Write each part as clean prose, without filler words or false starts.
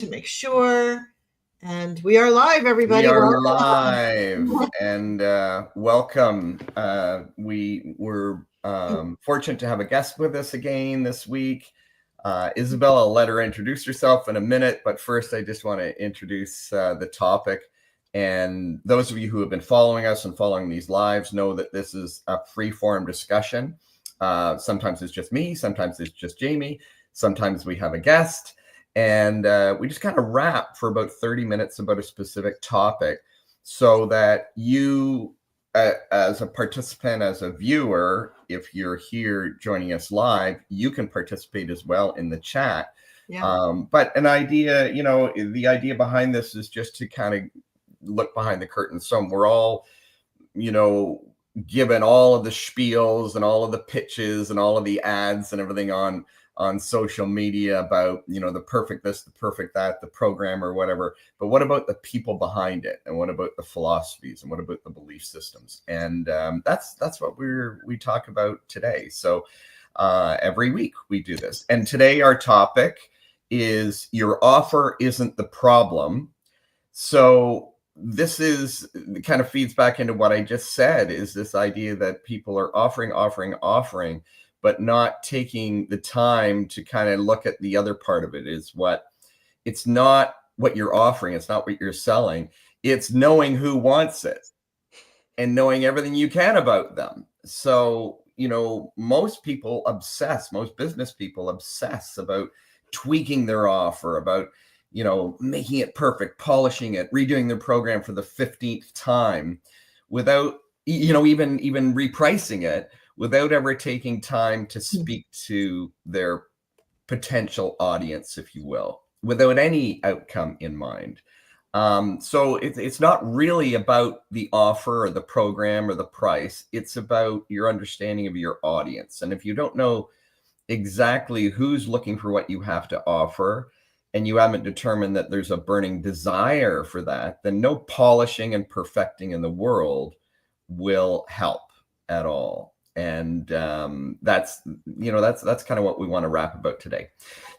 to make sure. And we are live, everybody. We are Welcome. live and welcome. We were fortunate to have a guest with us again this week. Isabel, I'll let her introduce herself in a minute, but first I just want to introduce the topic. And those of you who have been following us and following these lives know that this is a free-form discussion. Sometimes it's just me, sometimes it's just Jamie, sometimes we have a guest. And we just kind of rap for about 30 minutes about a specific topic so that you, as a participant, as a viewer, if you're here joining us live, you can participate as well in the chat. Yeah. But an idea, the idea behind this is just to kind of look behind the curtain. So we're all, given all of the spiels and all of the pitches and all of the ads and everything on social media about, the perfect this, the perfect that, the program or whatever. But what about the people behind it? And what about the philosophies? And what about the belief systems? And that's what we talk about today. So every week we do this. And today our topic is your offer isn't the problem. So this is kind of feeds back into what I just said, is this idea that people are offering, but not taking the time to kind of look at the other part of it. It's not what you're offering. It's not what you're selling. It's knowing who wants it and knowing everything you can about them. So, most business people obsess about tweaking their offer, about, making it perfect, polishing it, redoing their program for the 15th time without, even repricing it, without ever taking time to speak to their potential audience, if you will, without any outcome in mind. So it's not really about the offer or the program or the price. It's about your understanding of your audience. And if you don't know exactly who's looking for what you have to offer, and you haven't determined that there's a burning desire for that, then no polishing and perfecting in the world will help at all. And that's kind of what we want to rap about today.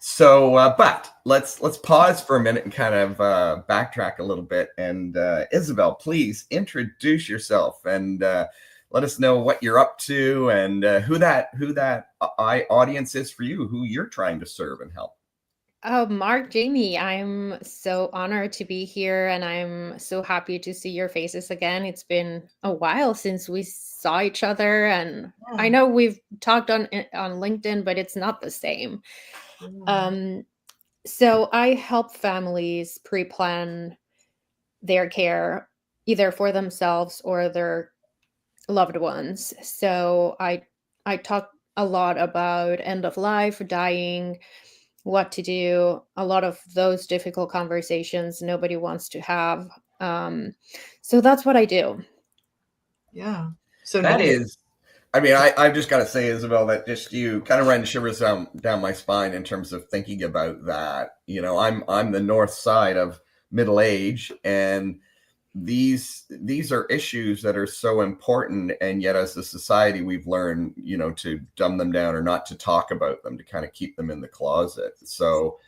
So, but let's pause for a minute and kind of backtrack a little bit. And Isabel, please introduce yourself and let us know what you're up to and who that audience is for you, who you're trying to serve and help. Mark, Jamie, I'm so honored to be here and I'm so happy to see your faces again. It's been a while since we saw each other, and I know we've talked on LinkedIn, but it's not the same. So I help families pre-plan their care either for themselves or their loved ones. So I talk a lot about end of life, dying, what to do, a lot of those difficult conversations nobody wants to have. So that's what I do. Yeah. So that is, I've just got to say, Isabel, that just you kind of ran shivers down my spine in terms of thinking about that. I'm the north side of middle age, and these are issues that are so important, and yet as a society we've learned to dumb them down or not to talk about them, to kind of keep them in the closet. So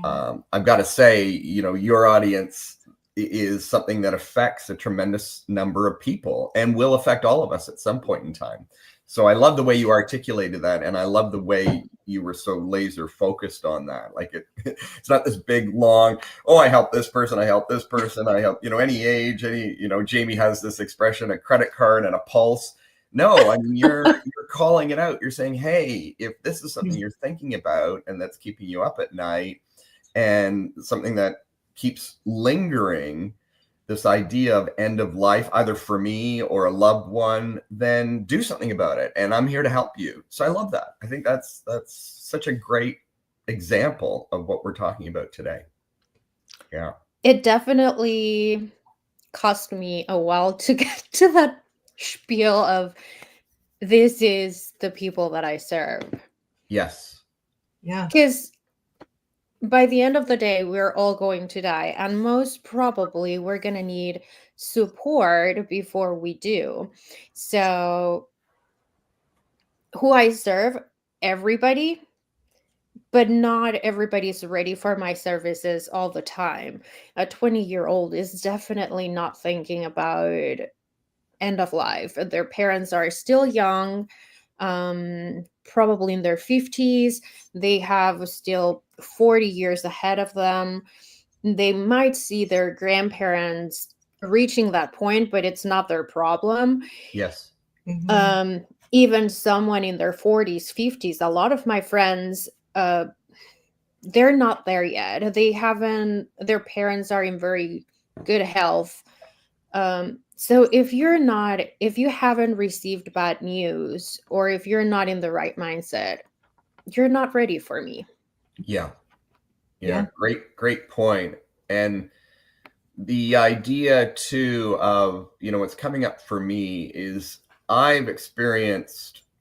I've got to say, your audience is something that affects a tremendous number of people and will affect all of us at some point in time. So I love the way you articulated that, and I love the way you were so laser focused on that. Like it's not this big long, I help this person, I help this person, I help, any age, Jamie has this expression, a credit card and a pulse. No, you're calling it out. You're saying, hey, if this is something you're thinking about and that's keeping you up at night and something that keeps lingering, this idea of end of life, either for me or a loved one, then do something about it. And I'm here to help you. So I love that. I think that's such a great example of what we're talking about today. Yeah. It definitely cost me a while to get to that spiel of this is the people that I serve. Yes. Yeah. Because by the end of the day, we're all going to die. And most probably we're going to need support before we do. So who I serve, everybody, but not everybody's ready for my services all the time. A 20-year-old is definitely not thinking about end of life. Their parents are still young, probably in their 50s. They have still 40 years ahead of them. They might see their grandparents reaching that point, but it's not their problem. Yes. Even someone in their 40s, 50s, a lot of my friends, they're not there yet. Their parents are in very good health. So if you haven't received bad news, or if you're not in the right mindset, you're not ready for me. Yeah. Great point. And the idea too of, what's coming up for me is I've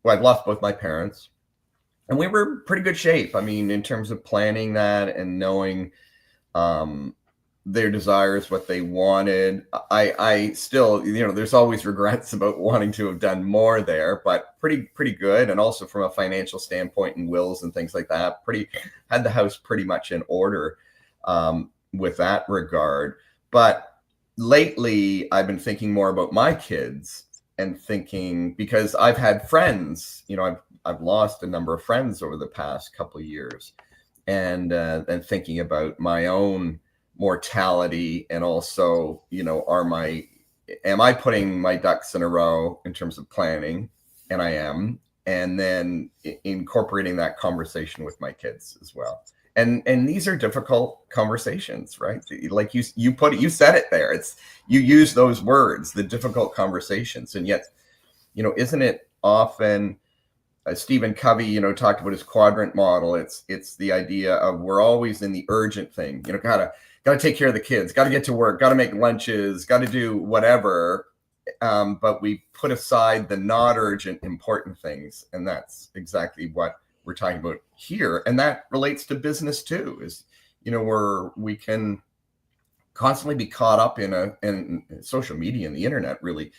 lost both my parents, and we were pretty good shape. I mean, in terms of planning that and knowing their desires, what they wanted. I still, there's always regrets about wanting to have done more there, but pretty good. And also from a financial standpoint and wills and things like that, had the house pretty much in order with that regard. But lately I've been thinking more about my kids and thinking, because I've had friends, I've lost a number of friends over the past couple of years, and thinking about my own mortality, and also, am I putting my ducks in a row in terms of planning? And I am, and then incorporating that conversation with my kids as well. And these are difficult conversations, right? Like you said it there. You use those words, the difficult conversations, and yet, isn't it often? Stephen Covey, talked about his quadrant model. It's the idea of we're always in the urgent thing. Gotta take care of the kids, gotta get to work, gotta make lunches, gotta do whatever. But we put aside the not urgent, important things, and that's exactly what we're talking about here. And that relates to business too. Is where we can constantly be caught up in social media and the internet really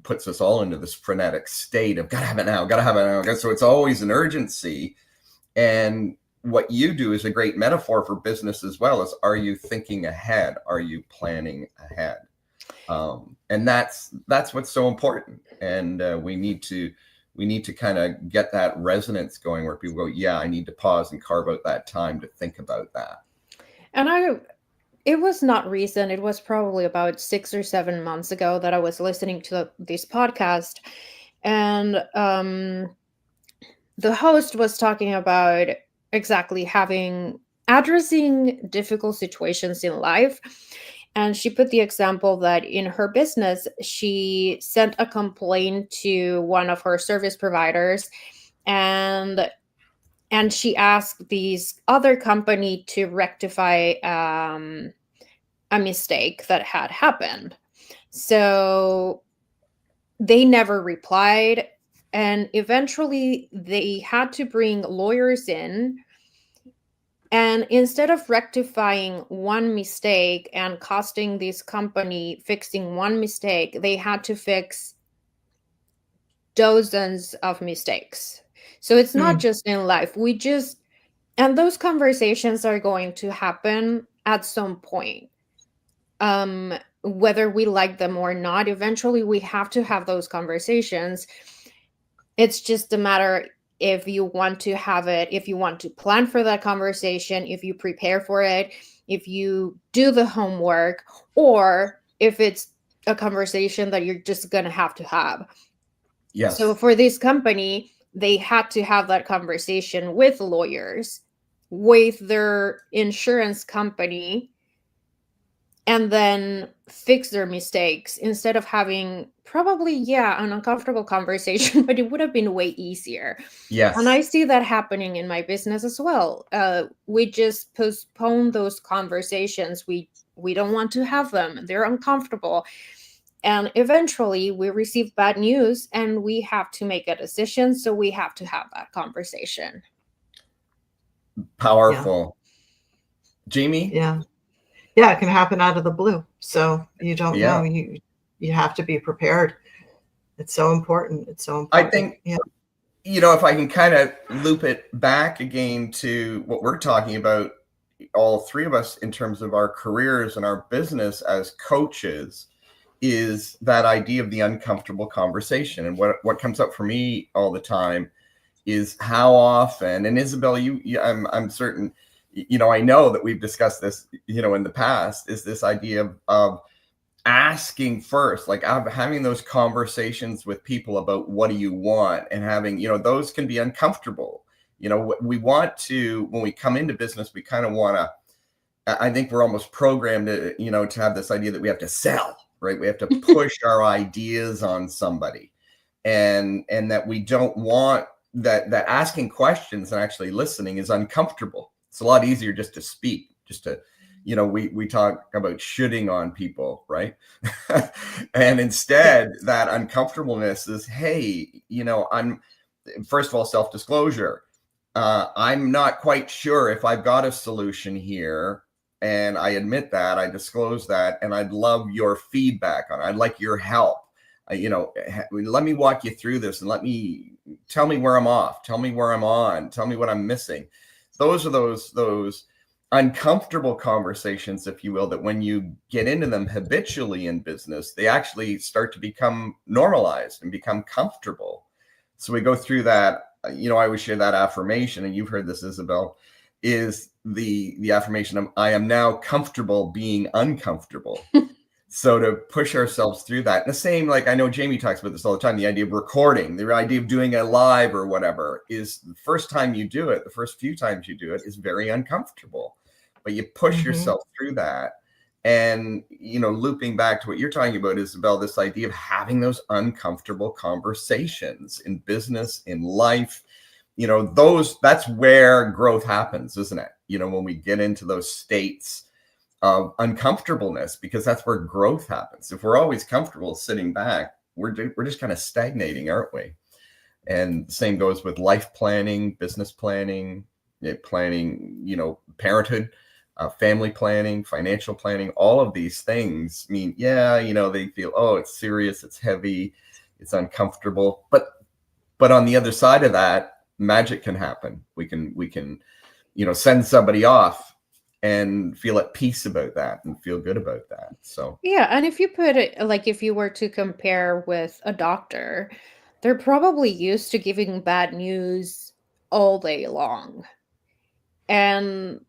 puts us all into this frenetic state of gotta have it now. So it's always an urgency. And what you do is a great metaphor for business as well. Is, are you thinking ahead? Are you planning ahead? And that's what's so important. And we need to kind of get that resonance going where people go, yeah, I need to pause and carve out that time to think about that. And it was not recent. It was probably about 6 or 7 months ago that I was listening to this podcast, and the host was talking about exactly addressing difficult situations in life. And she put the example that in her business, she sent a complaint to one of her service providers, and she asked these other company to rectify a mistake that had happened. So they never replied, and eventually they had to bring lawyers in. And instead of rectifying one mistake and costing this company fixing one mistake, they had to fix dozens of mistakes. So it's not just in life. And those conversations are going to happen at some point. Whether we like them or not, eventually we have to have those conversations. It's just a matter if you want to have it, if you want to plan for that conversation, if you prepare for it, if you do the homework, or if it's a conversation that you're just going to have. Yes. So for this company, they had to have that conversation with lawyers, with their insurance company, and then fix their mistakes instead of having probably, an uncomfortable conversation, but it would have been way easier. Yes. And I see that happening in my business as well. We just postpone those conversations. We don't want to have them. They're uncomfortable. And eventually we receive bad news and we have to make a decision. So we have to have that conversation. Powerful. Yeah. Jamie? Yeah, it can happen out of the blue. So you don't know. You have to be prepared. It's so important. I think if I can kind of loop it back again to what we're talking about, all three of us, in terms of our careers and our business as coaches, is that idea of the uncomfortable conversation. And what comes up for me all the time is how often, and Isabel, I'm certain, I know that we've discussed this, in the past, is this idea of asking first, like having those conversations with people about what do you want, and having, those can be uncomfortable. We want to, when we come into business, we kind of want to, I think we're almost programmed to, to have this idea that we have to sell, right? We have to push our ideas on somebody, and that we don't want that asking questions and actually listening is uncomfortable. It's a lot easier just to speak, just to, we talk about shooting on people, right? And instead, that uncomfortableness is, hey, I'm, first of all, self-disclosure. I'm not quite sure if I've got a solution here. And I admit that, I disclose that, and I'd love your feedback on it. I'd like your help. Let me walk you through this, and tell me where I'm off. Tell me where I'm on. Tell me what I'm missing. Those are those uncomfortable conversations, if you will, that when you get into them habitually in business, they actually start to become normalized and become comfortable. So we go through that. I always share that affirmation, and you've heard this, Isabel, is the affirmation of, I am now comfortable being uncomfortable. So to push ourselves through that. And the same, like, I know Jamie talks about this all the time, the idea of recording, the idea of doing a live or whatever, is the first time you do it, the first few times you do it, is very uncomfortable. But you push yourself through that. And, looping back to what you're talking about, Isabel, this idea of having those uncomfortable conversations in business, in life, that's where growth happens, isn't it? When we get into those states of uncomfortableness, because that's where growth happens. If we're always comfortable sitting back, we're just kind of stagnating, aren't we? And the same goes with life planning, business planning, parenthood, family planning, financial planning. All of these things mean, they feel, oh, it's serious, it's heavy, it's uncomfortable. But on the other side of that, magic can happen. We can send somebody off and feel at peace about that and feel good about that. So yeah, and if you put it, like, if you were to compare with a doctor, they're probably used to giving bad news all day long, and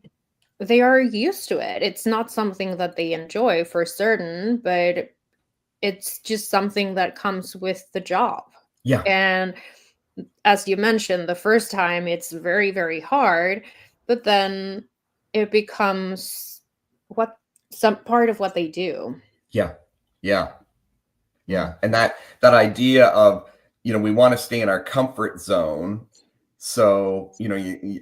they are used to it. It's not something that they enjoy for certain, but it's just something that comes with the job. yeah. And as you mentioned, the first time it's very, very hard, but then it becomes some part of what they do. Yeah. And that idea of, we want to stay in our comfort zone. So,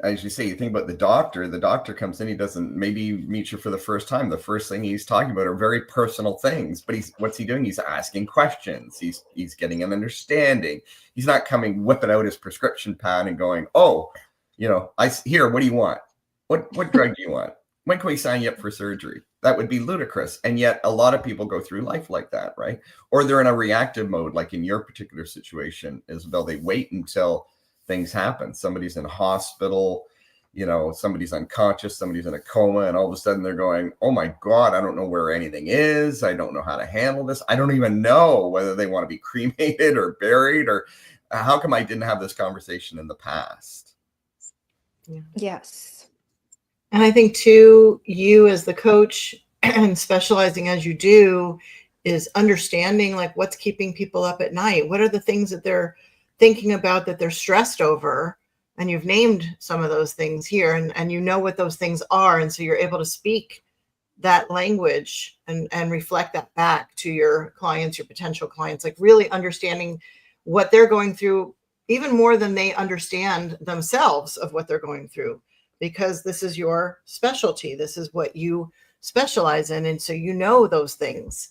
as you say, you think about the doctor comes in, he doesn't maybe meet you for the first time. The first thing he's talking about are very personal things, but what's he doing? He's asking questions. He's getting an understanding. He's not coming whipping out his prescription pad and going, oh, what do you want? What drug do you want? When can we sign you up for surgery? That would be ludicrous. And yet a lot of people go through life like that, right? Or they're in a reactive mode, like in your particular situation, Isabel. They wait until things happen. Somebody's in a hospital, somebody's unconscious, somebody's in a coma, and all of a sudden they're going, oh my God, I don't know where anything is. I don't know how to handle this. I don't even know whether they want to be cremated or buried, or how come I didn't have this conversation in the past? Yeah. Yes. And I think too, you as the coach and specializing as you do, is understanding like what's keeping people up at night. What are the things that they're thinking about, that they're stressed over? And you've named some of those things here, and you know what those things are. And so you're able to speak that language and reflect that back to your clients, your potential clients, like really understanding what they're going through, even more than they understand themselves of what they're going through, because this is your specialty. This is what you specialize in. And so those things.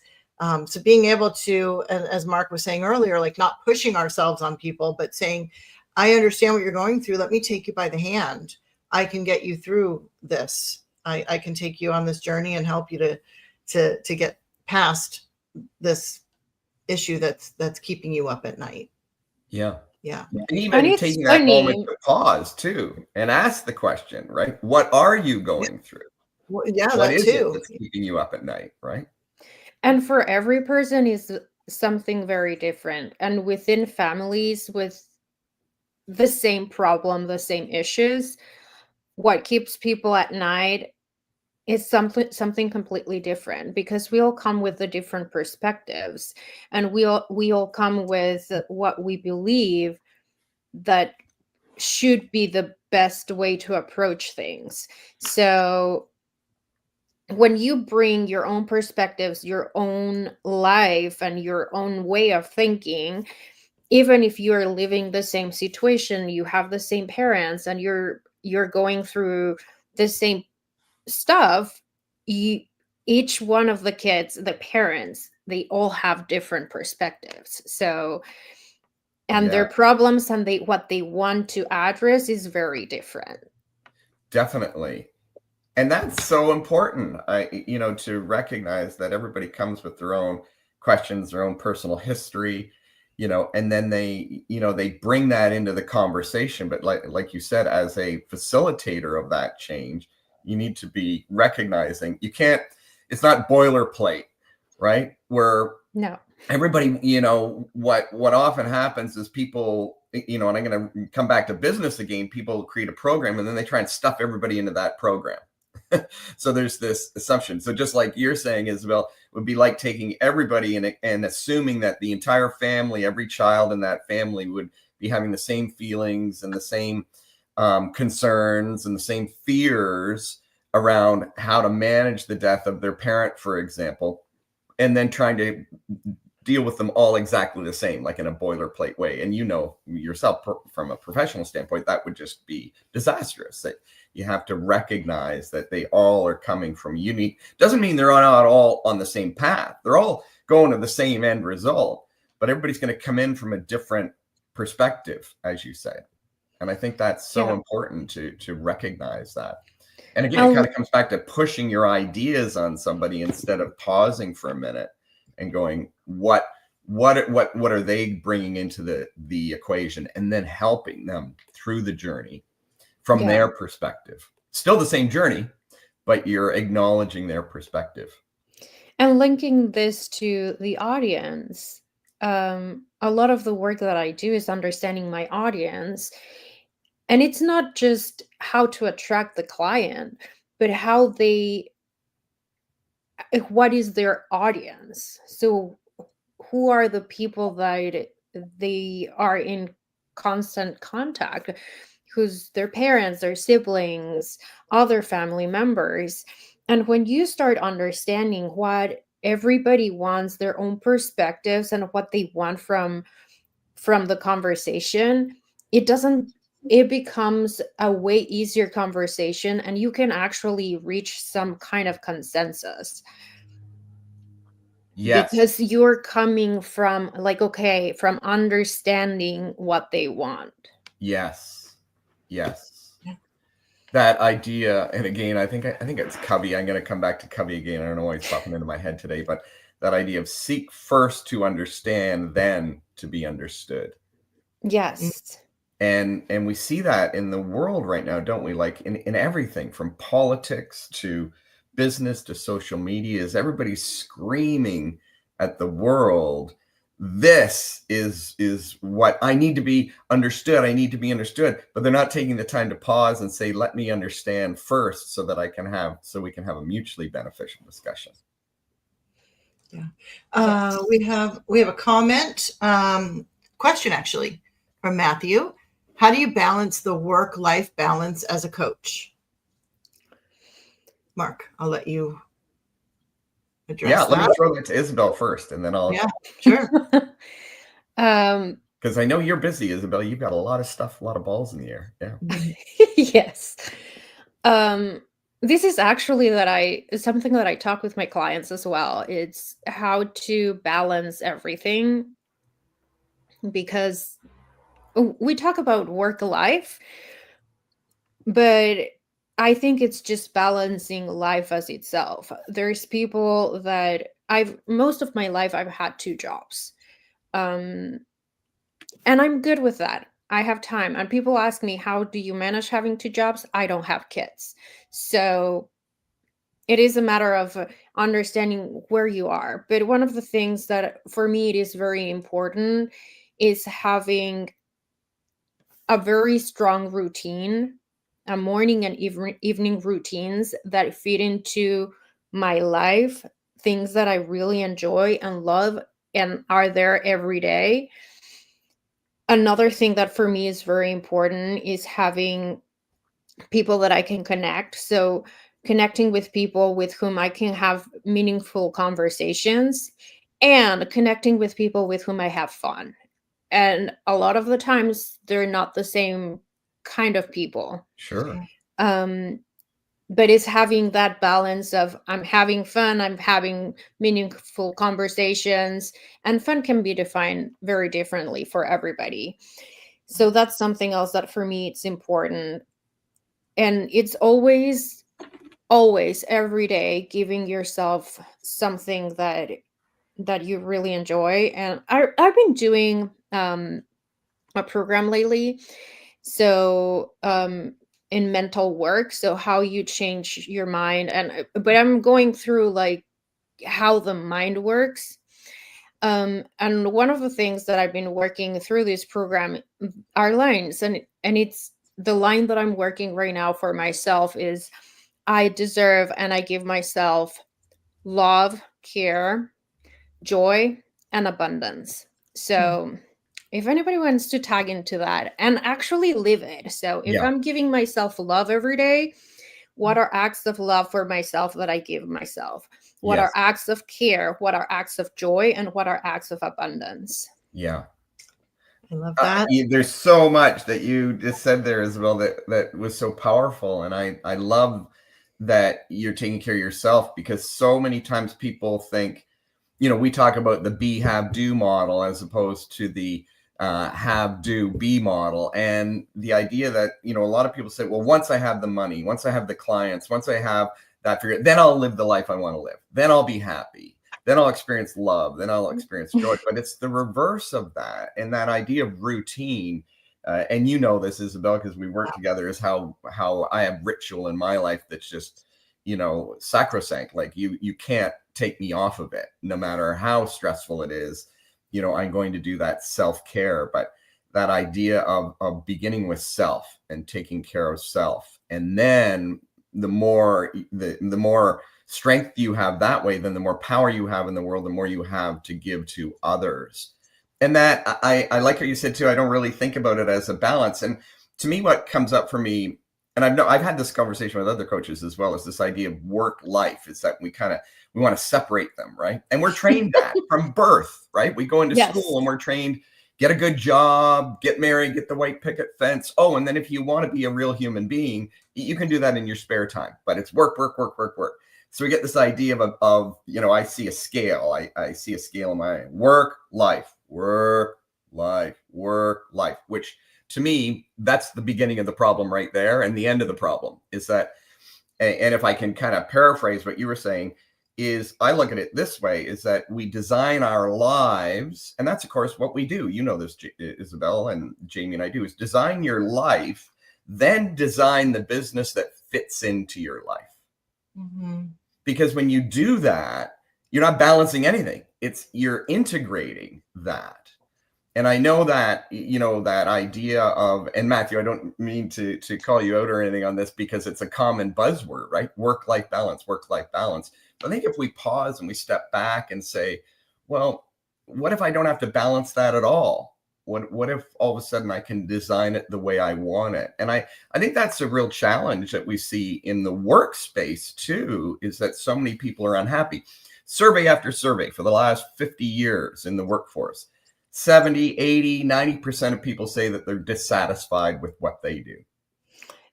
So being able to, as Mark was saying earlier, like not pushing ourselves on people, but saying, I understand what you're going through. Let me take you by the hand. I can get you through this. I can take you on this journey and help you to get past this issue that's keeping you up at night. Yeah. Yeah. And And even it's taking that moment funny. to pause too and ask the question, right? What are you going through? Well, yeah, What that is it too. that's keeping you up at night, right? And for every person is something very different. And within families with the same problem, the same issues, what keeps people at night is something completely different, because we all come with the different perspectives, and we all come with what we believe that should be the best way to approach things. So when you bring your own perspectives, your own life, and your own way of thinking, even if you're living the same situation, you have the same parents, and you're going through the same stuff, you, each one of the kids, the parents, they all have different perspectives. So, and Yeah, their problems and what they want to address is very different. definitely. And that's so important, to recognize that everybody comes with their own questions, their own personal history, and then they bring that into the conversation. But like you said, as a facilitator of that change, you need to be recognizing it's not boilerplate, right? Where No. everybody, what often happens is people, and I'm going to come back to business again, people create a program and then they try and stuff everybody into that program. So there's this assumption. So just like you're saying, Isabel, it would be like taking everybody and assuming that the entire family, every child in that family would be having the same feelings and the same concerns and the same fears around how to manage the death of their parent, for example, and then trying to deal with them all exactly the same, like in a boilerplate way. And yourself from a professional standpoint, that would just be disastrous. That you have to recognize that they all are coming from unique, doesn't mean they're not all on the same path. They're all going to the same end result, but everybody's going to come in from a different perspective, as you say. And I think that's so important to recognize that. And again, it kind of comes back to pushing your ideas on somebody instead of pausing for a minute and going, what are they bringing into the equation, and then helping them through the journey from their perspective. Still the same journey, but you're acknowledging their perspective. And linking this to the audience, a lot of the work that I do is understanding my audience. And it's not just how to attract the client, but what is their audience? So who are the people that they are in constant contact, who's their parents, their siblings, other family members. And when you start understanding what everybody wants, their own perspectives, and what they want from the conversation, it becomes a way easier conversation, and you can actually reach some kind of consensus. Yes. Because you're coming from from understanding what they want. Yes. That idea, and again, I think it's Covey. I'm going to come back to Covey again. I don't know why he's popping into my head today, but that idea of seek first to understand, then to be understood. Yes. And we see that in the world right now, don't we? Like in everything from politics to business to social media, is everybody's screaming at the world, this is what I need to be understood. I need to be understood. But they're not taking the time to pause and say, let me understand first, so that we can have a mutually beneficial discussion. Yeah. We have a comment, question actually from Matthew. How do you balance the work-life balance as a coach? Mark, I'll let you address that. Let me throw that to Isabel first, and then I'll. Yeah, sure. Because I know you're busy, Isabel. You've got a lot of stuff, a lot of balls in the air. Yeah. Yes. This is actually something that I talk with my clients as well. It's how to balance everything, because we talk about work life, but I think it's just balancing life as itself. There's people that most of my life I've had two jobs. And I'm good with that. I have time. And people ask me, how do you manage having two jobs? I don't have kids. So it is a matter of understanding where you are. But one of the things that for me it is very important is having a very strong routine, a morning and evening routines that fit into my life, things that I really enjoy and love and are there every day. Another thing that for me is very important is having people that I can connect. So, connecting with people with whom I can have meaningful conversations and connecting with people with whom I have fun. And a lot of the times, they're not the same kind of people. Sure. Um, but it's having that balance of I'm having fun, I'm having meaningful conversations, and fun can be defined very differently for everybody. So that's something else that for me it's important. And it's always every day giving yourself something that you really enjoy. And I've been doing a program lately, so in mental work, so how you change your mind. And but I'm going through like how the mind works. And one of the things that I've been working through this program are lines, and it's the line that I'm working right now for myself is I deserve and I give myself love, care, joy, and abundance. So if anybody wants to tag into that and actually live it. So if Yeah. I'm giving myself love every day, what are acts of love for myself that I give myself? What Yes. are acts of care? What are acts of joy? And what are acts of abundance? Yeah. I love that. There's so much that you just said there, Isabel, that was so powerful. And I love that you're taking care of yourself, because so many times people think, we talk about the be, have, do model as opposed to the have, do, be model. And the idea that, a lot of people say, well, once I have the money, once I have the clients, once I have that figure, then I'll live the life I want to live. Then I'll be happy. Then I'll experience love. Then I'll experience joy. But it's the reverse of that. And that idea of routine, and you know this, Isabel, because we work together, is how I have ritual in my life that's just, sacrosanct. Like you can't take me off of it, no matter how stressful it is. I'm going to do that self-care. But that idea of beginning with self and taking care of self, and then the more strength you have that way, then the more power you have in the world, the more you have to give to others. And that I like what you said too. I don't really think about it as a balance. And to me, what comes up for me, and I've had this conversation with other coaches as well, is this idea of work life, is that we want to separate them, right? And we're trained that from birth, right? We go into school and we're trained, get a good job, get married, get the white picket fence. Oh, and then if you want to be a real human being, you can do that in your spare time, but it's work, work, work, work, work. So we get this idea of I see a scale. I see a scale in my work, life, work, life, work, life, which to me, that's the beginning of the problem right there. And the end of the problem is that, and if I can kind of paraphrase what you were saying, is I look at it this way, is that we design our lives. And that's, of course, what we do. You know this, Isabel and Jamie and I do, is design your life, then design the business that fits into your life. Mm-hmm. Because when you do that, you're not balancing anything. You're integrating that. And I know that, that idea of, and Matthew, I don't mean to call you out or anything on this, because it's a common buzzword, right? Work-life balance, work-life balance. But I think if we pause and we step back and say, well, what if I don't have to balance that at all? What if all of a sudden I can design it the way I want it? And I think that's a real challenge that we see in the workspace too, is that so many people are unhappy. Survey after survey for the last 50 years in the workforce, 70, 80, 90% of people say that they're dissatisfied with what they do.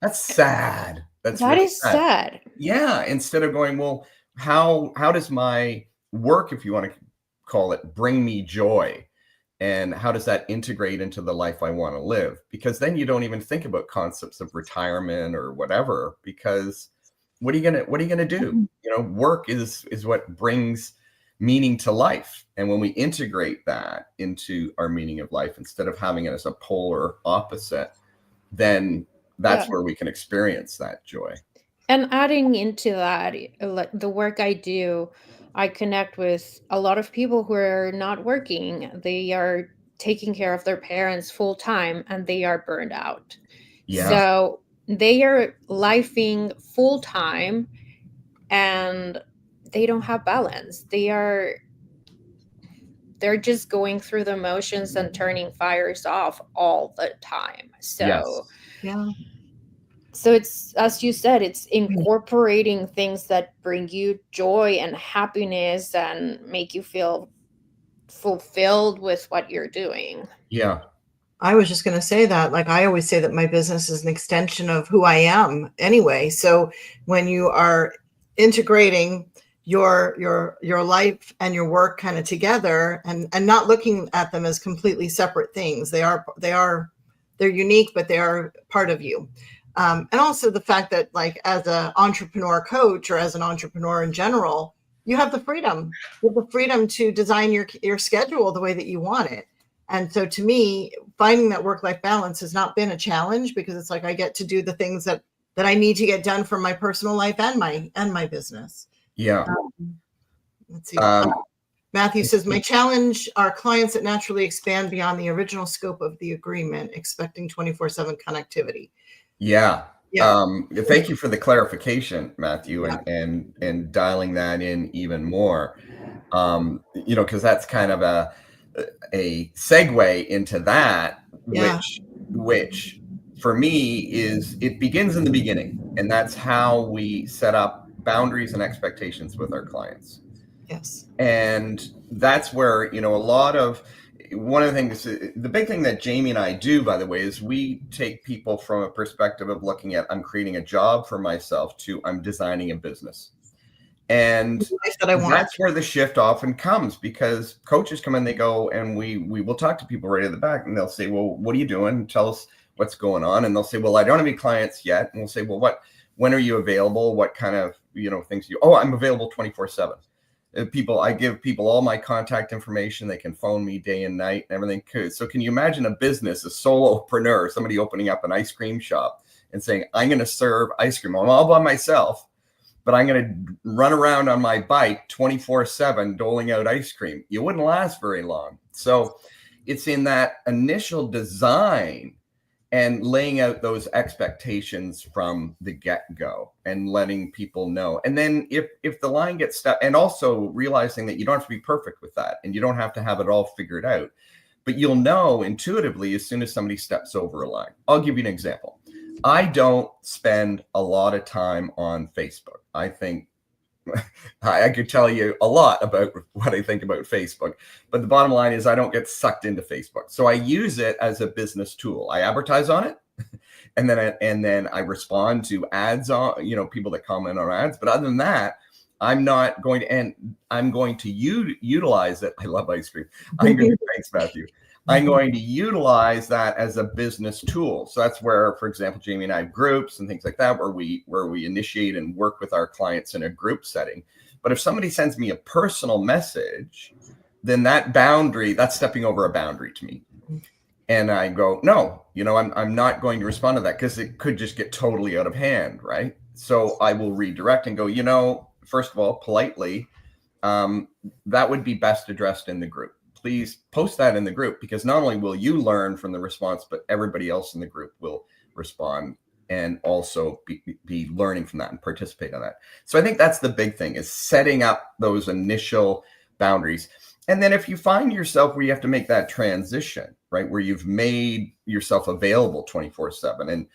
That's sad. That really is sad. Yeah. Instead of going, well, how does my work, if you want to call it, bring me joy? And how does that integrate into the life I want to live? Because then you don't even think about concepts of retirement or whatever, because what are you gonna do? Work is what brings meaning to life. And when we integrate that into our meaning of life, instead of having it as a polar opposite, then that's where we can experience that joy. And adding into that, like the work I do, I connect with a lot of people who are not working. They are taking care of their parents full time and they are burned out. Yeah. So they are lifing full time and they don't have balance. They're just going through the motions and turning fires off all the time. So Yeah. So it's, as you said, it's incorporating things that bring you joy and happiness and make you feel fulfilled with what you're doing. Yeah. I was just going to say that, like, I always say that my business is an extension of who I am anyway. So when you are integrating your life and your work kind of together and not looking at them as completely separate things, they're unique, but they are part of you. And also the fact that, like, as an entrepreneur coach or as an entrepreneur in general, you have the freedom. You have the freedom to design your schedule the way that you want it. And so to me, finding that work-life balance has not been a challenge, because it's like I get to do the things that I need to get done for my personal life and my business. Yeah. Let's see. Matthew says, my challenge are clients that naturally expand beyond the original scope of the agreement, expecting 24/7 connectivity. Yeah. Yeah. Thank you for the clarification, Matthew, and dialing that in even more. Because that's kind of a segue into that, which for me is, it begins in the beginning, and that's how we set up boundaries and expectations with our clients. Yes. And that's where, one of the things, the big thing that Jamie and I do, by the way, is we take people from a perspective of looking at, I'm creating a job for myself, to I'm designing a business. And that's where the shift often comes, because coaches come in, they go, and we will talk to people right at the back, and they'll say, well, what are you doing? Tell us what's going on. And they'll say, well, I don't have any clients yet. And we'll say, well, when are you available? What kind of, things oh, I'm available 24/7. I give people all my contact information. They can phone me day and night and everything. So can you imagine a business, a solopreneur, somebody opening up an ice cream shop and saying, I'm going to serve ice cream. I'm all by myself, but I'm going to run around on my bike 24/7 doling out ice cream. You wouldn't last very long. So it's in that initial design and laying out those expectations from the get-go and letting people know. And then if the line gets stuck, and also realizing that you don't have to be perfect with that, and you don't have to have it all figured out, but you'll know intuitively as soon as somebody steps over a line. I'll give you an example. I don't spend a lot of time on Facebook. I think I could tell you a lot about what I think about Facebook, but the bottom line is I don't get sucked into Facebook. So I use it as a business tool. I advertise on it, and then I respond to ads on, people that comment on ads. But other than that, I'm not going to, and I'm going to utilize it. I love ice cream. Thanks, Matthew. I'm going to utilize that as a business tool. So that's where, for example, Jamie and I have groups and things like that, where we initiate and work with our clients in a group setting. But if somebody sends me a personal message, then that's stepping over a boundary to me. And I go, no, I'm not going to respond to that, because it could just get totally out of hand, right? So I will redirect and go, first of all, politely, that would be best addressed in the group. Please post that in the group, because not only will you learn from the response, but everybody else in the group will respond and also be learning from that and participate in that. So I think that's the big thing, is setting up those initial boundaries. And then if you find yourself where you have to make that transition, right, where you've made yourself available 24/7, and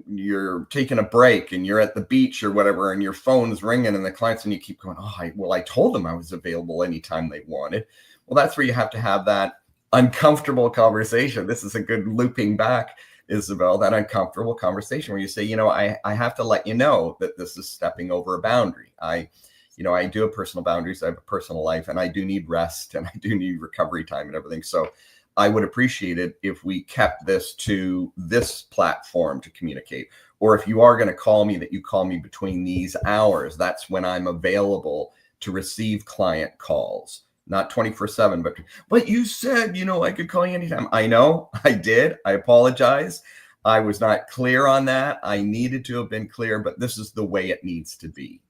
you're taking a break and you're at the beach or whatever, and your phone's ringing and the clients, and you keep going, I told them I was available anytime they wanted. Well, that's where you have to have that uncomfortable conversation. This is a good looping back, Isabel, that uncomfortable conversation where you say, I have to let you know that this is stepping over a boundary. I do have personal boundaries. I have a personal life, and I do need rest, and I do need recovery time and everything. So I would appreciate it if we kept this to this platform to communicate. Or if you are going to call me, that you call me between these hours. That's when I'm available to receive client calls. Not 24/7, but you said, I could call you anytime. I know, I did. I apologize. I was not clear on that. I needed to have been clear, but this is the way it needs to be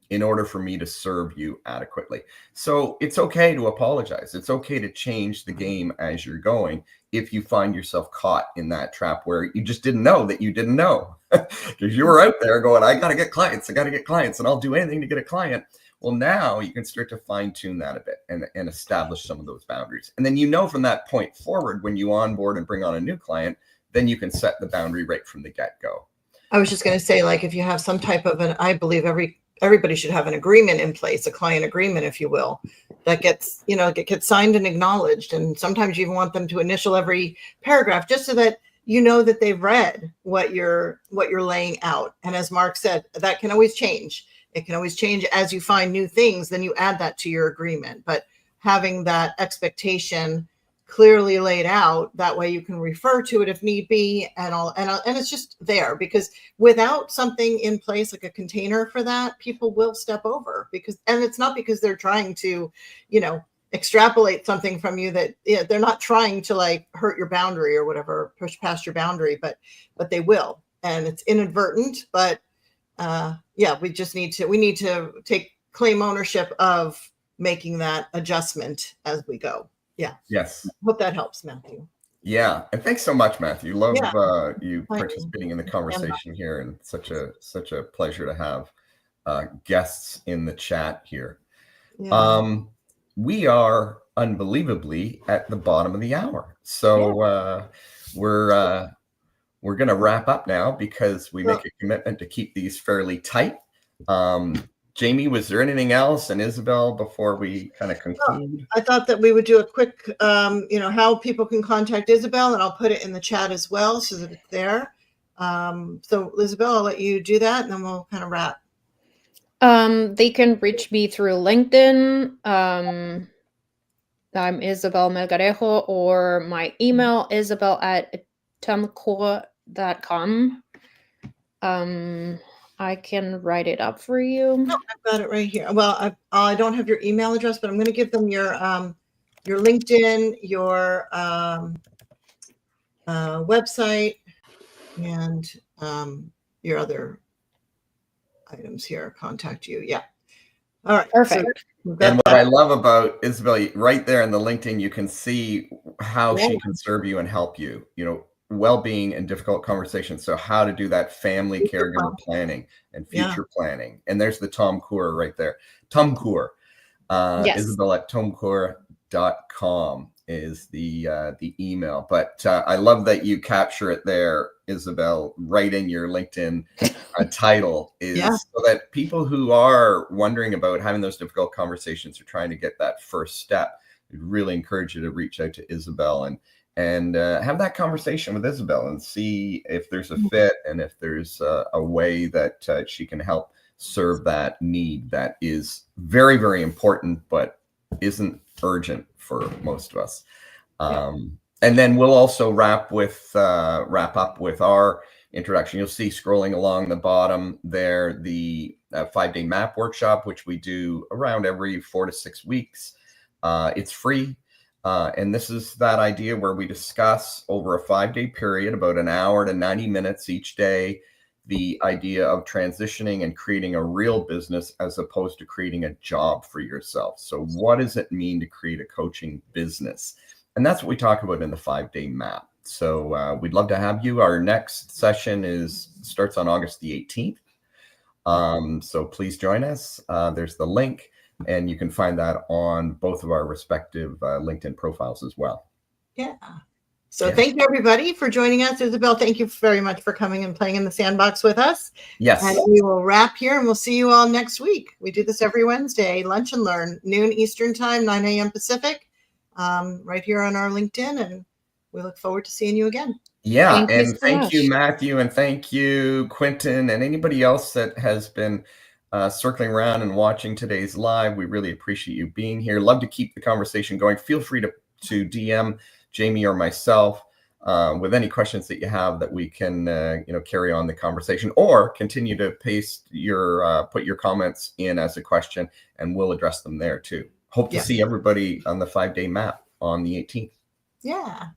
in order for me to serve you adequately. So it's okay to apologize. It's okay to change the game as you're going if you find yourself caught in that trap where you just didn't know that you didn't know. Because you were out there going, I got to get clients, and I'll do anything to get a client. Well, now you can start to fine tune that a bit and establish some of those boundaries. And then, from that point forward, when you onboard and bring on a new client, then you can set the boundary right from the get-go. I was just going to say, like, if you have some type of I believe everybody should have an agreement in place, a client agreement, if you will, that gets, gets signed and acknowledged. And sometimes you even want them to initial every paragraph just so that that they've read what you're laying out. And as Mark said, that can always change. It can always change as you find new things, then you add that to your agreement. But having that expectation clearly laid out, that way you can refer to it if need be, and it's just there, because without something in place, like a container for that, people will step over, and it's not because they're trying to, extrapolate something from you, that they're not trying to like hurt your boundary or whatever, push past your boundary, but they will, and it's inadvertent. But we need to claim ownership of making that adjustment as we go. Yeah. Yes. Hope that helps, Matthew. Yeah. And thanks so much, Matthew. Love you participating in the conversation here, and such a pleasure to have guests in the chat here. Yeah. We are unbelievably at the bottom of the hour. So we're going to wrap up now, because we make a commitment to keep these fairly tight. Jamie, was there anything else? And Isabel, before we kind of conclude? I thought that we would do a quick, how people can contact Isabel, and I'll put it in the chat as well so that it's there. So Isabel, I'll let you do that, and then we'll kind of wrap. They can reach me through LinkedIn. I'm Isabel Melgarejo, or my email, isabel@tomcourt.com. I can write it up for you. No, I've got it right here. Well, I don't have your email address, but I'm going to give them your LinkedIn, your website, and your other items here. Contact you. Yeah. All right. Perfect. And what I love about Isabel, right there in the LinkedIn, you can see how she can serve you and help you. Well-being and difficult conversations. So how to do that family caregiver planning and future planning. And there's the Tom Court right there. Tom Court. Yes. Isabel at tomcourt.com is the email. But I love that you capture it there, Isabel, right in your LinkedIn title, is so that people who are wondering about having those difficult conversations or trying to get that first step, I'd really encourage you to reach out to Isabel and have that conversation with Isabel and see if there's a fit, and if there's a way that she can help serve that need that is very, very important, but isn't urgent for most of us. And then we'll also wrap up with our introduction. You'll see scrolling along the bottom there, the 5-day map workshop, which we do around every 4 to 6 weeks. It's free. And this is that idea where we discuss over a 5-day period, about an hour to 90 minutes each day, the idea of transitioning and creating a real business as opposed to creating a job for yourself. So what does it mean to create a coaching business? And that's what we talk about in the 5-day map. So we'd love to have you. Our next session starts on August the 18th. So please join us. There's the link. And you can find that on both of our respective LinkedIn profiles as well. Yeah. So thank you, everybody, for joining us. Isabel, thank you very much for coming and playing in the sandbox with us. Yes. And we will wrap here, and we'll see you all next week. We do this every Wednesday, Lunch and Learn, noon Eastern time, 9 a.m. Pacific, right here on our LinkedIn. And we look forward to seeing you again. Yeah. Thank you, Matthew. And thank you, Quentin, and anybody else that has been circling around and watching today's live. We really appreciate you being here. Love to keep the conversation going. Feel free to DM Jamie or myself with any questions that you have, that we can carry on the conversation, or continue to paste your put your comments in as a question, and we'll address them there too. Hope to see everybody on the 5-day map on the 18th. Yeah.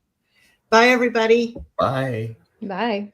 Bye, everybody. Bye. Bye.